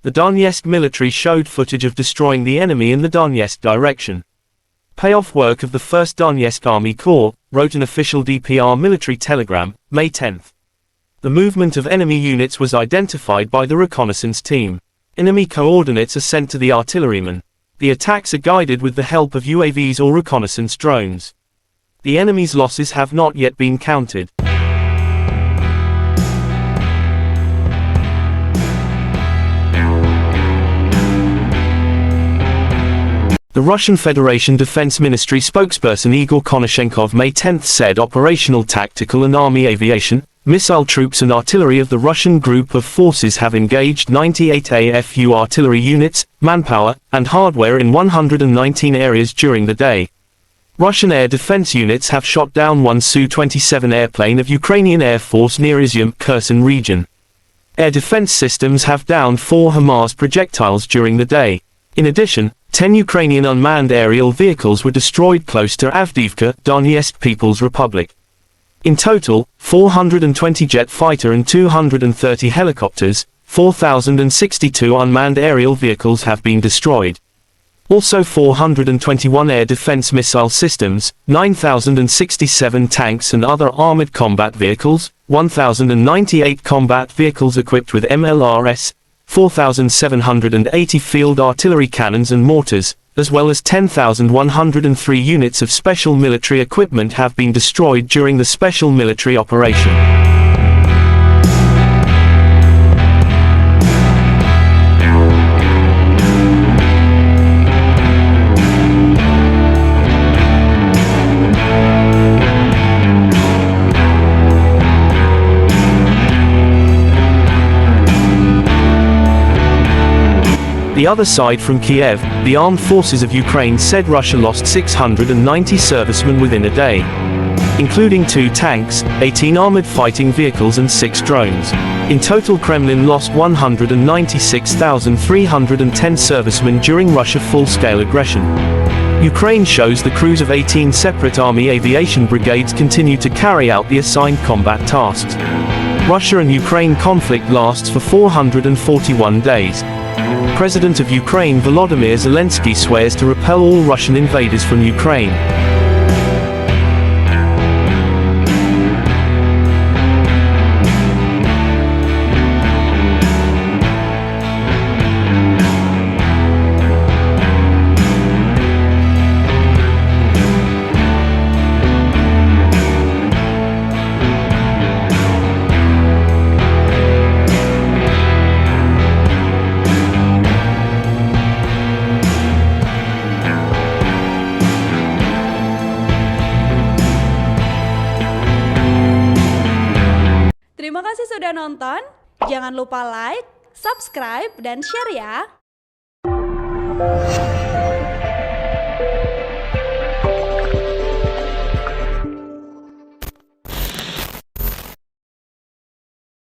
The Donetsk military showed footage of destroying the enemy in the Donetsk direction. Payoff work of the 1st Donetsk Army Corps, wrote an official DPR military telegram, May 10. The movement of enemy units was identified by the reconnaissance team. Enemy coordinates are sent to the artillerymen. The attacks are guided with the help of UAVs or reconnaissance drones. The enemy's losses have not yet been counted. The Russian Federation Defense Ministry spokesperson Igor Konashenkov May 10 said operational tactical and army aviation, missile troops and artillery of the Russian group of forces have engaged 98 AFU artillery units, manpower, and hardware in 119 areas during the day. Russian air defense units have shot down one Su-27 airplane of Ukrainian Air Force near Izyum, Kherson region. Air defense systems have downed 4 HIMARS projectiles during the day. In addition, 10 Ukrainian unmanned aerial vehicles were destroyed close to Avdiivka, Donetsk People's Republic. In total, 420 jet fighter and 230 helicopters, 4,062 unmanned aerial vehicles have been destroyed. Also 421 air defense missile systems, 9,067 tanks and other armored combat vehicles, 1,098 combat vehicles equipped with MLRS, 4,780 field artillery cannons and mortars, as well as 10,103 units of special military equipment have been destroyed during the special military operation. The other side from Kiev, the armed forces of Ukraine said Russia lost 690 servicemen within a day, including 2 tanks, 18 armored fighting vehicles and 6 drones. In total, Kremlin lost 196,310 servicemen during Russia's full-scale aggression. Ukraine shows the crews of 18 separate army aviation brigades continue to carry out the assigned combat tasks. Russia and Ukraine conflict lasts for 441 days. President of Ukraine Volodymyr Zelensky swears to repel all Russian invaders from Ukraine. Terima kasih sudah nonton, jangan lupa like, subscribe, dan share ya!